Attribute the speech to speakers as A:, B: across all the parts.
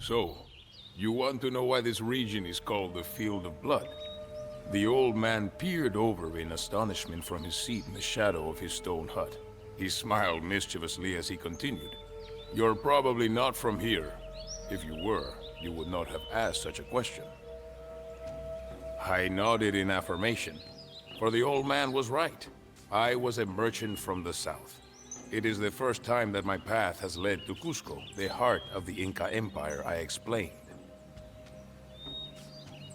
A: So, you want to know why this region is called the Field of Blood? The old man peered over in astonishment from his seat in the shadow of his stone hut. He smiled mischievously as he continued. You're probably not from here. If you were, you would not have asked such a question. I nodded in affirmation, for the old man was right. I was a merchant from the south. It is the first time that my path has led to Cusco, the heart of the Inca Empire, I explained.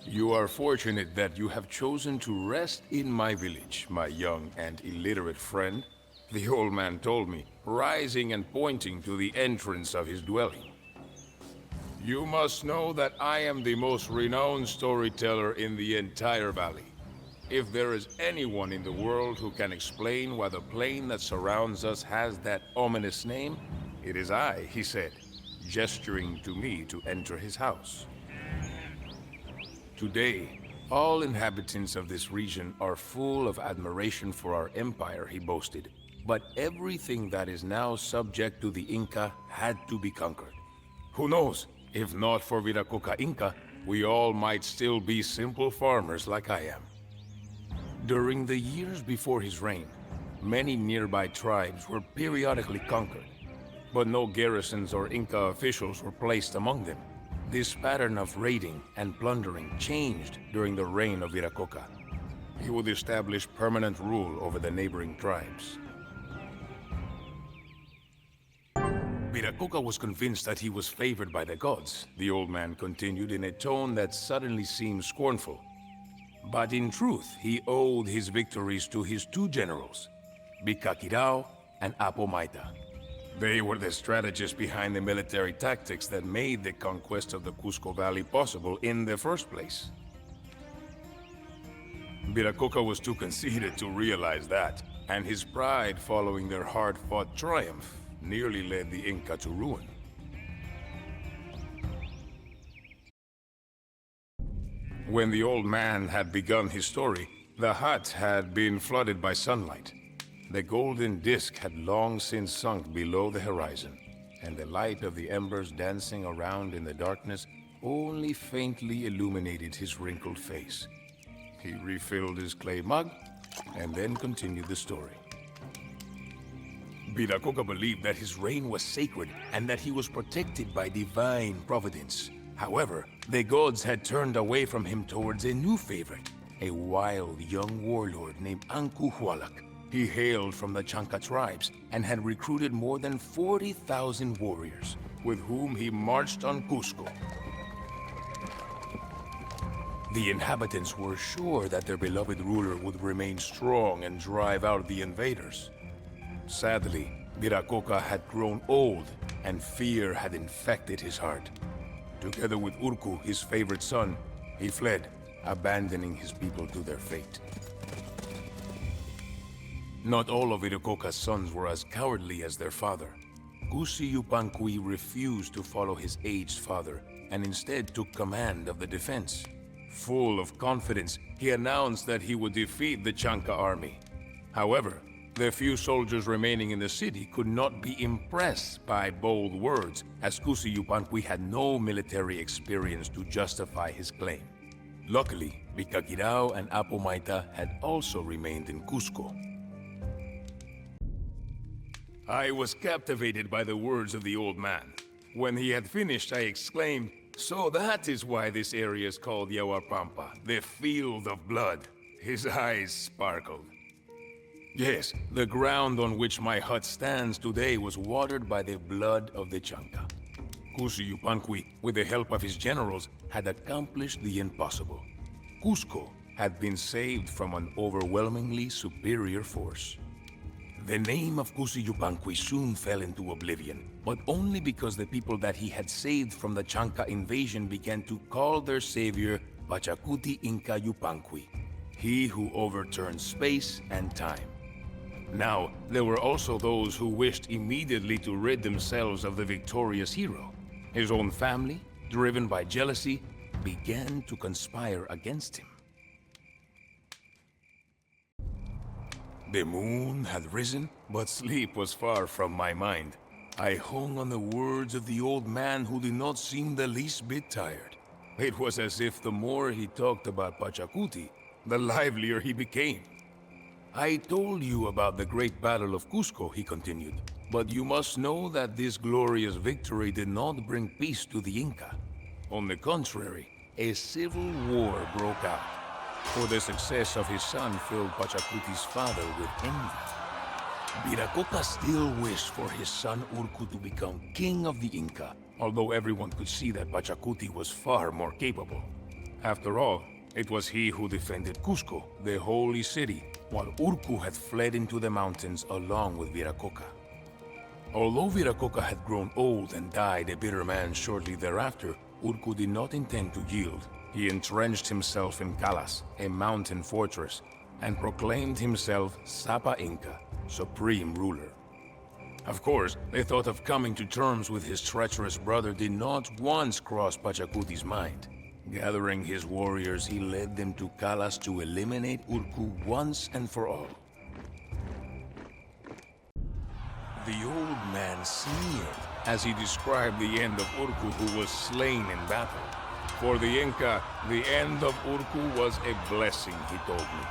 A: You are fortunate that you have chosen to rest in my village, my young and illiterate friend, the old man told me, rising and pointing to the entrance of his dwelling. You must know that I am the most renowned storyteller in the entire valley. If there is anyone in the world who can explain why the plain that surrounds us has that ominous name, it is I, he said, gesturing to me to enter his house. Today, all inhabitants of this region are full of admiration for our empire, he boasted. But everything that is now subject to the Inca had to be conquered. Who knows? If not for Viracocha Inca, we all might still be simple farmers like I am. During the years before his reign, many nearby tribes were periodically conquered, but no garrisons or Inca officials were placed among them. This pattern of raiding and plundering changed during the reign of Viracocha. He would establish permanent rule over the neighboring tribes. Viracocha was convinced that he was favored by the gods, the old man continued in a tone that suddenly seemed scornful. But in truth, he owed his victories to his two generals, Bikakirao and Apomaita. They were the strategists behind the military tactics that made the conquest of the Cusco Valley possible in the first place. Viracocha was too conceited to realize that, and his pride following their hard-fought triumph nearly led the Inca to ruin. When the old man had begun his story, the hut had been flooded by sunlight. The golden disk had long since sunk below the horizon, and the light of the embers dancing around in the darkness only faintly illuminated his wrinkled face. He refilled his clay mug, and then continued the story. Viracocha believed that his reign was sacred and that he was protected by divine providence. However, the gods had turned away from him towards a new favorite, a wild young warlord named Anku Hualak. He hailed from the Chanca tribes and had recruited more than 40,000 warriors, with whom he marched on Cusco. The inhabitants were sure that their beloved ruler would remain strong and drive out the invaders. Sadly, Viracocha had grown old, and fear had infected his heart. Together with Urku, his favorite son, he fled, abandoning his people to their fate. Not all of Viracocha's sons were as cowardly as their father. Kusi Yupanqui refused to follow his aged father, and instead took command of the defense. Full of confidence, he announced that he would defeat the Chanca army. However, the few soldiers remaining in the city could not be impressed by bold words, as Kusi Yupanqui had no military experience to justify his claim. Luckily, Bikakirao and Apomaita had also remained in Cusco. I was captivated by the words of the old man. When he had finished, I exclaimed, "So that is why this area is called Yahuapampa, the Field of Blood." His eyes sparkled. Yes, the ground on which my hut stands today was watered by the blood of the Chanca. Kusi Yupanqui, with the help of his generals, had accomplished the impossible. Cusco had been saved from an overwhelmingly superior force. The name of Kusi Yupanqui soon fell into oblivion, but only because the people that he had saved from the Chanca invasion began to call their savior Pachacuti Inca Yupanqui, he who overturned space and time. Now, there were also those who wished immediately to rid themselves of the victorious hero. His own family, driven by jealousy, began to conspire against him. The moon had risen, but sleep was far from my mind. I hung on the words of the old man who did not seem the least bit tired. It was as if the more he talked about Pachacuti, the livelier he became. I told you about the great battle of Cusco, he continued, but you must know that this glorious victory did not bring peace to the Inca. On the contrary, a civil war broke out, for the success of his son filled Pachacuti's father with envy. Viracocha still wished for his son Urcu to become king of the Inca, although everyone could see that Pachacuti was far more capable. After all, it was he who defended Cusco, the holy city, while Urcu had fled into the mountains along with Viracocha. Although Viracocha had grown old and died a bitter man shortly thereafter, Urcu did not intend to yield. He entrenched himself in Calas, a mountain fortress, and proclaimed himself Sapa Inca, supreme ruler. Of course, the thought of coming to terms with his treacherous brother did not once cross Pachacuti's mind. Gathering his warriors, he led them to Calas to eliminate Urcu once and for all. The old man sneered as he described the end of Urcu, who was slain in battle. For the Inca, the end of Urcu was a blessing, he told me.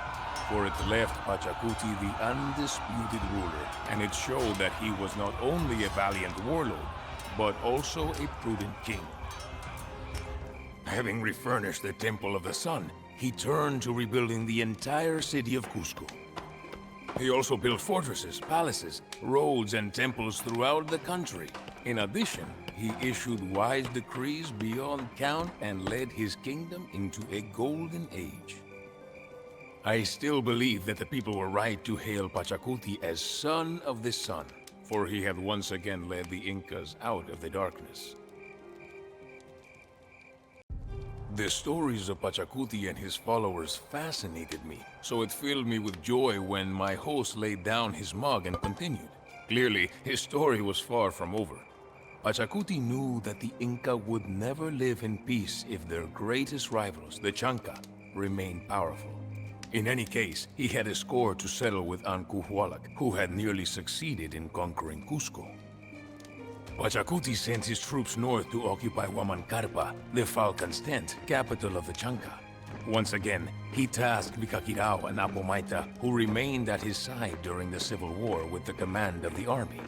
A: For it left Pachacuti the undisputed ruler, and it showed that he was not only a valiant warlord, but also a prudent king. Having refurnished the Temple of the Sun, he turned to rebuilding the entire city of Cusco. He also built fortresses, palaces, roads, and temples throughout the country. In addition, he issued wise decrees beyond count and led his kingdom into a golden age. I still believe that the people were right to hail Pachacuti as Son of the Sun, for he had once again led the Incas out of the darkness. The stories of Pachacuti and his followers fascinated me, so it filled me with joy when my host laid down his mug and continued. Clearly, his story was far from over. Pachacuti knew that the Inca would never live in peace if their greatest rivals, the Chanca, remained powerful. In any case, he had a score to settle with Ancuhualac, who had nearly succeeded in conquering Cusco. Pachacuti sent his troops north to occupy Huamancarpa, the Falcon's tent, capital of the Chanca. Once again, he tasked Vicakirao and Apomaita, who remained at his side during the civil war, with the command of the army.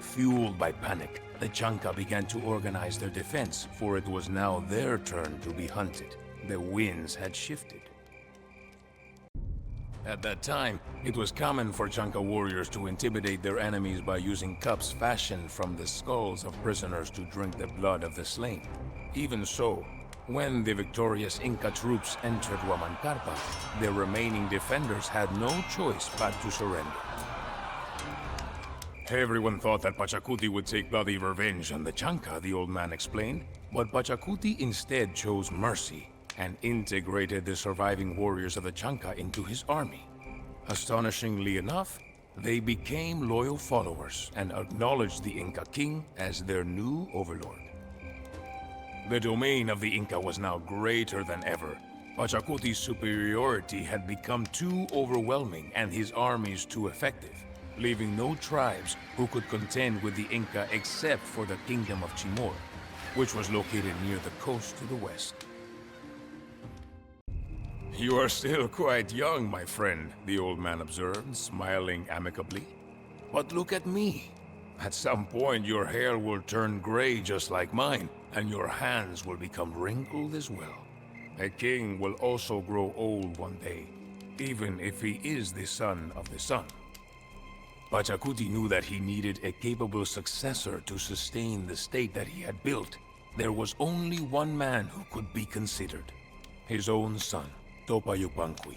A: Fueled by panic, the Chanca began to organize their defense, for it was now their turn to be hunted. The winds had shifted. At that time, it was common for Chanca warriors to intimidate their enemies by using cups fashioned from the skulls of prisoners to drink the blood of the slain. Even so, when the victorious Inca troops entered Huamancarpa, the remaining defenders had no choice but to surrender. Everyone thought that Pachacuti would take bloody revenge on the Chanca, the old man explained, but Pachacuti instead chose mercy and integrated the surviving warriors of the Chanca into his army. Astonishingly enough, they became loyal followers and acknowledged the Inca king as their new overlord. The domain of the Inca was now greater than ever. Pachacuti's superiority had become too overwhelming and his armies too effective, leaving no tribes who could contend with the Inca except for the kingdom of Chimor, which was located near the coast to the west. You are still quite young, my friend, the old man observed, smiling amicably. But look at me. At some point, your hair will turn gray just like mine, and your hands will become wrinkled as well. A king will also grow old one day, even if he is the son of the sun. Pachacuti knew that he needed a capable successor to sustain the state that he had built. There was only one man who could be considered: his own son, Topa Yupanqui.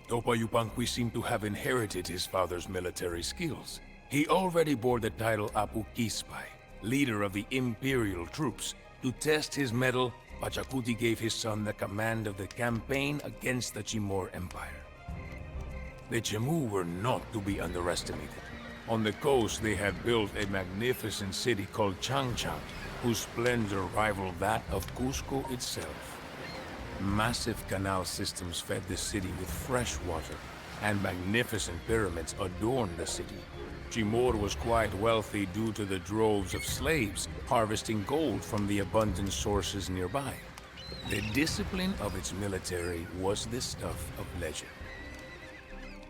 A: Topa Yupanqui seemed to have inherited his father's military skills. He already bore the title Apu Kispay, leader of the imperial troops. To test his mettle, Pachacuti gave his son the command of the campaign against the Chimor Empire. The Chemu were not to be underestimated. On the coast, they had built a magnificent city called Changchang, whose splendor rivaled that of Cusco itself. Massive canal systems fed the city with fresh water, and magnificent pyramids adorned the city. Timur was quite wealthy due to the droves of slaves harvesting gold from the abundant sources nearby. The discipline of its military was the stuff of legend.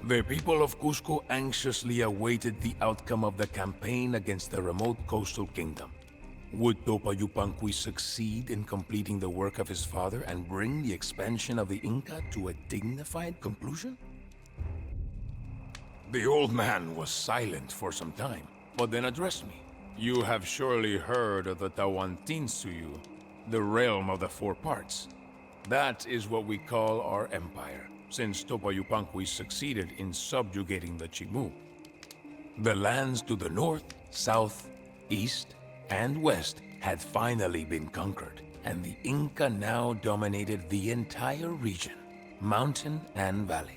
A: The people of Cusco anxiously awaited the outcome of the campaign against the remote coastal kingdom. Would Topa Yupanqui succeed in completing the work of his father and bring the expansion of the Inca to a dignified conclusion? The old man was silent for some time, but then addressed me. You have surely heard of the Tawantinsuyu, the realm of the four parts. That is what we call our empire, since Topa Yupanqui succeeded in subjugating the Chimu. The lands to the north, south, east, and west had finally been conquered, and the Inca now dominated the entire region, mountain and valley.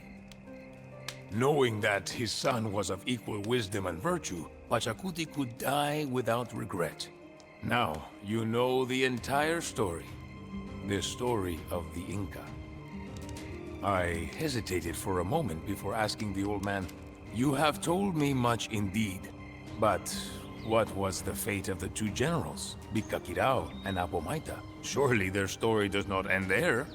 A: Knowing that his son was of equal wisdom and virtue, Pachacuti could die without regret. Now, you know the entire story. The story of the Inca. I hesitated for a moment before asking the old man, "You have told me much indeed, but what was the fate of the two generals, Bicaquirao and Apomaita? Surely their story does not end there."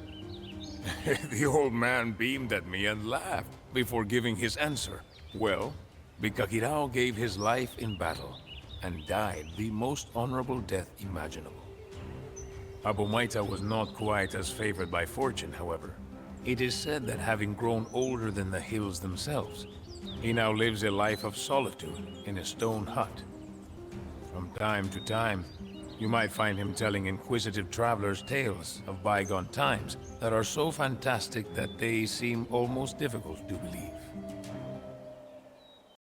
A: The old man beamed at me and laughed before giving his answer. Well, Bicaquirao gave his life in battle and died the most honorable death imaginable. Apomaita was not quite as favored by fortune, however. It is said that having grown older than the hills themselves, he now lives a life of solitude in a stone hut. From time to time, you might find him telling inquisitive travelers tales of bygone times that are so fantastic that they seem almost difficult to believe.